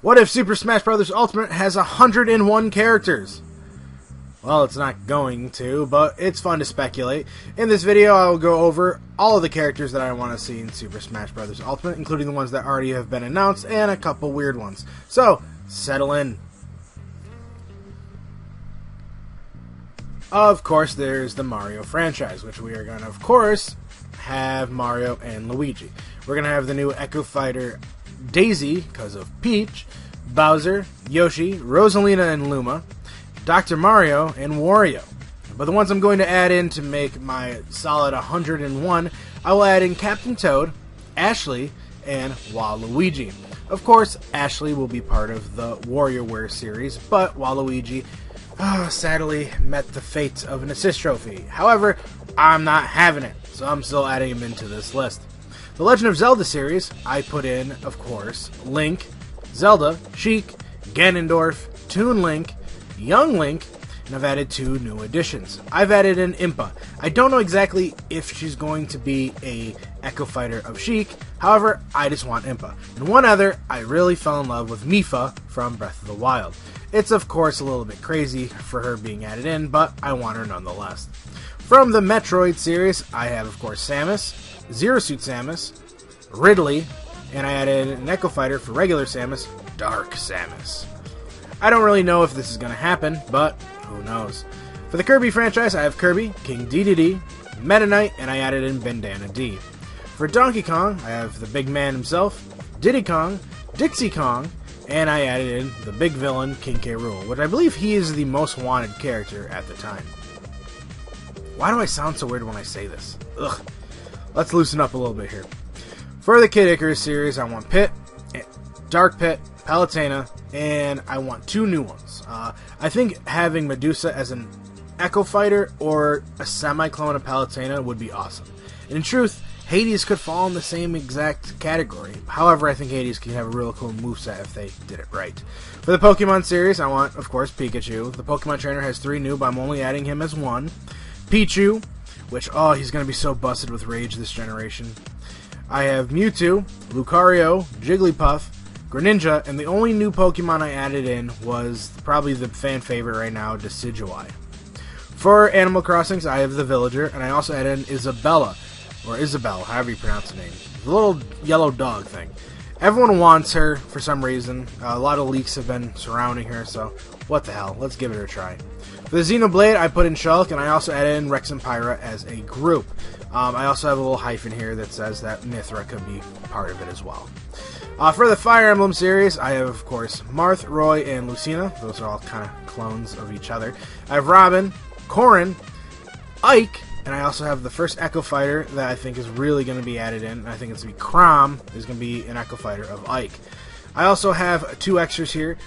What if Super Smash Bros. Ultimate has 101 characters? Well, it's not going to, but it's fun to speculate. In this video, I will go over all of the characters that I want to see in Super Smash Bros. Ultimate, including the ones that already have been announced, and a couple weird ones. So, settle in. Of course, there's the Mario franchise, which we are going to, of course, have Mario and Luigi. We're going to have the new Echo Fighter Daisy, because of Peach, Bowser, Yoshi, Rosalina and Luma, Dr. Mario, and Wario. But the ones I'm going to add in to make my solid 101, I will add in Captain Toad, Ashley, and Waluigi. Of course, Ashley will be part of the WarioWare series, but Waluigi sadly met the fate of an assist trophy. However, I'm not having it, so I'm still adding him into this list. The Legend of Zelda series, I put in, of course, Link, Zelda, Sheik, Ganondorf, Toon Link, Young Link, and I've added 2 new additions. I've added in Impa. I don't know exactly if she's going to be a Echo Fighter of Sheik, however, I just want Impa. And one other, I really fell in love with Mipha from Breath of the Wild. It's of course a little bit crazy for her being added in, but I want her nonetheless. From the Metroid series, I have of course Samus, Zero Suit Samus, Ridley, and I added an Echo Fighter for regular Samus, Dark Samus. I don't really know if this is going to happen, but who knows. For the Kirby franchise, I have Kirby, King Dedede, Meta Knight, and I added in Bandana D. For Donkey Kong, I have the big man himself, Diddy Kong, Dixie Kong, and I added in the big villain, King K. Rool, which I believe he is the most wanted character at the time. Why do I sound so weird when I say this? Ugh. Let's loosen up a little bit here. For the Kid Icarus series, I want Pit, Dark Pit, Palutena, and I want 2 new ones. I think having Medusa as an Echo Fighter or a semi-clone of Palutena would be awesome. And in truth, Hades could fall in the same exact category. However, I think Hades can have a real cool moveset if they did it right. For the Pokemon series, I want, of course, Pikachu. The Pokemon trainer has 3 new, but I'm only adding him as 1. Pichu, which, he's going to be so busted with rage this generation. I have Mewtwo, Lucario, Jigglypuff, Greninja, and the only new Pokemon I added in was probably the fan favorite right now, Decidueye. For Animal Crossings, I have the Villager, and I also added in Isabella, or Isabelle, however you pronounce the name. The little yellow dog thing. Everyone wants her for some reason. A lot of leaks have been surrounding her, so what the hell, let's give it a try. For the Xenoblade, I put in Shulk, and I also added in Rex and Pyra as a group. I also have a little hyphen here that says that Mythra could be part of it as well. For the Fire Emblem series, I have, of course, Marth, Roy, and Lucina. Those are all kind of clones of each other. I have Robin, Corrin, Ike, and I also have the first Echo Fighter that I think is really going to be added in. I think it's going to be Chrom is going to be an Echo Fighter of Ike. I also have 2 extras here.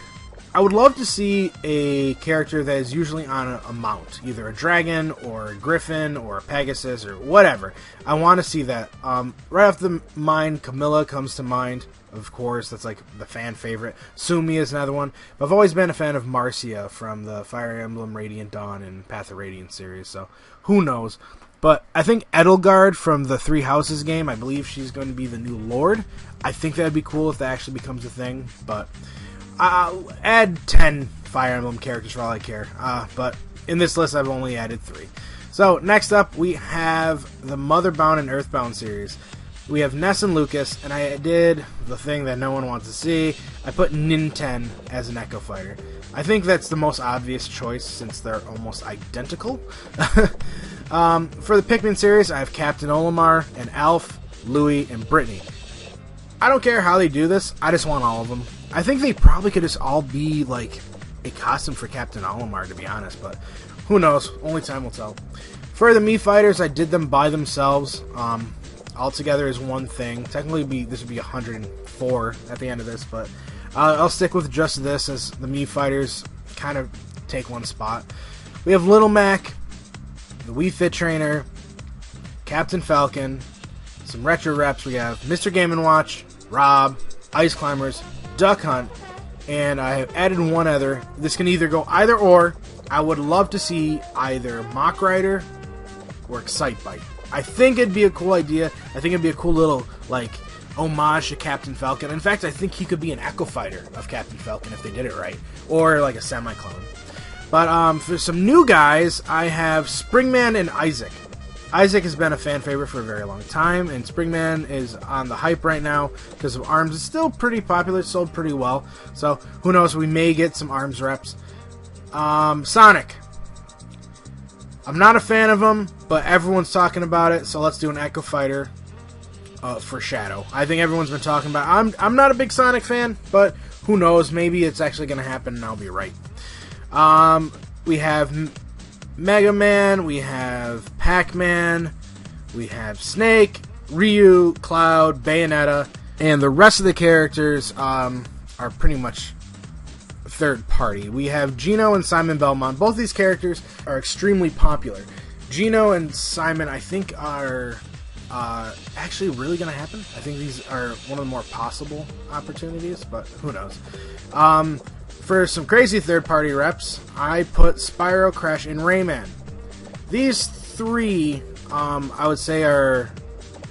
I would love to see a character that is usually on a mount, either a dragon or a griffin or a Pegasus or whatever. I want to see that. Right off the mind, Camilla comes to mind. Of course, that's like the fan favorite. Sumi is another one. But I've always been a fan of Marcia from the Fire Emblem Radiant Dawn and Path of Radiance series, so who knows. But I think Edelgard from the Three Houses game, I believe she's going to be the new Lord. I think that would be cool if that actually becomes a thing, but I'll add 10 Fire Emblem characters for all I care. But in this list, I've only added 3. So, next up, we have the Motherbound and Earthbound series. We have Ness and Lucas, and I did the thing that no one wants to see. I put Ninten as an Echo Fighter. I think that's the most obvious choice since they're almost identical. For the Pikmin series, I have Captain Olimar and Alf, Louie, and Brittany. I don't care how they do this, I just want all of them. I think they probably could just all be like a costume for Captain Olimar, to be honest, but who knows? Only time will tell. For the Mii Fighters, I did them by themselves. All together is one thing. Technically, this would be 104 at the end of this, but I'll stick with just this as the Mii Fighters kind of take one spot. We have Little Mac, the Wii Fit Trainer, Captain Falcon, some retro reps. We have Mr. Game & Watch, Rob, Ice Climbers, Duck Hunt, and I have added one other. This can either go either or. I would love to see either Mach Rider or Excitebike. I think it'd be a cool idea. I think it'd be a cool little, like, homage to Captain Falcon. In fact, I think he could be an Echo Fighter of Captain Falcon if they did it right, or like a semi-clone. But for some new guys, I have Springman and Isaac. Isaac has been a fan favorite for a very long time, and Springman is on the hype right now because of ARMS. It's still pretty popular, sold pretty well, so who knows, we may get some ARMS reps. Sonic. I'm not a fan of him, but everyone's talking about it, so let's do an Echo Fighter for Shadow. I think everyone's been talking about it. I'm not a big Sonic fan, but who knows, maybe it's actually going to happen and I'll be right. We have Mega Man, we have Pac-Man, we have Snake, Ryu, Cloud, Bayonetta, and the rest of the characters are pretty much third party. We have Geno and Simon Belmont. Both these characters are extremely popular. Geno and Simon, I think, are actually really going to happen. I think these are one of the more possible opportunities, but who knows. For some crazy third-party reps, I put Spyro, Crash, and Rayman. These three, I would say,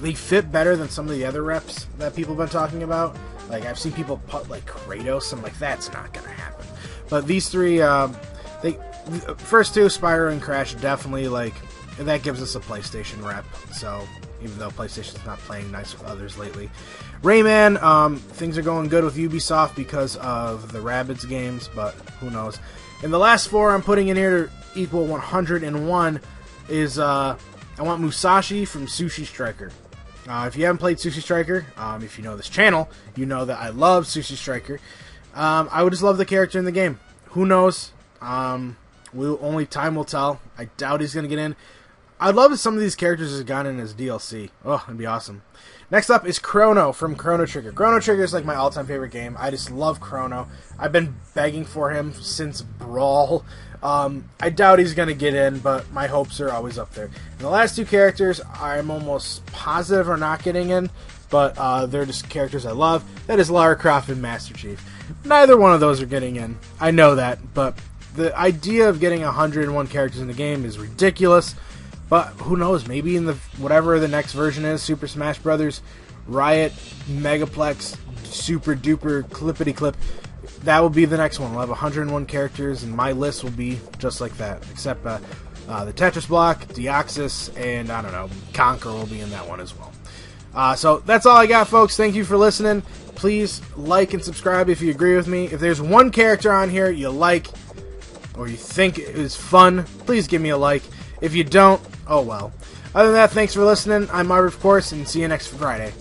they fit better than some of the other reps that people have been talking about. Like, I've seen people put, like, Kratos, I'm like, that's not going to happen. But these three, first two, Spyro and Crash, definitely, like, that gives us a PlayStation rep, so even though PlayStation's not playing nice with others lately. Rayman, things are going good with Ubisoft because of the Rabbids games, but who knows. And the last four I'm putting in here to equal 101 is, I want Musashi from Sushi Striker. If you haven't played Sushi Striker, if you know this channel, you know that I love Sushi Striker. I would just love the character in the game. Who knows? Only time will tell. I doubt he's going to get in. I'd love if some of these characters have gone in as DLC. Oh, that'd be awesome. Next up is Chrono from Chrono Trigger. Chrono Trigger is like my all-time favorite game. I just love Chrono. I've been begging for him since Brawl. I doubt he's going to get in, but my hopes are always up there. And the last two characters, I'm almost positive are not getting in, but they're just characters I love. That is Lara Croft and Master Chief. Neither one of those are getting in. I know that, but the idea of getting 101 characters in the game is ridiculous. But who knows, maybe in the whatever the next version is, Super Smash Brothers, Riot, Megaplex, Super Duper, Clippity Clip, that will be the next one. We'll have 101 characters, and my list will be just like that. Except the Tetris Block, Deoxys, and, I don't know, Conquer will be in that one as well. So that's all I got, folks. Thank you for listening. Please like and subscribe if you agree with me. If there's one character on here you like or you think is fun, please give me a like. If you don't, oh well. Other than that, thanks for listening. I'm Marv, of course, and see you next Friday.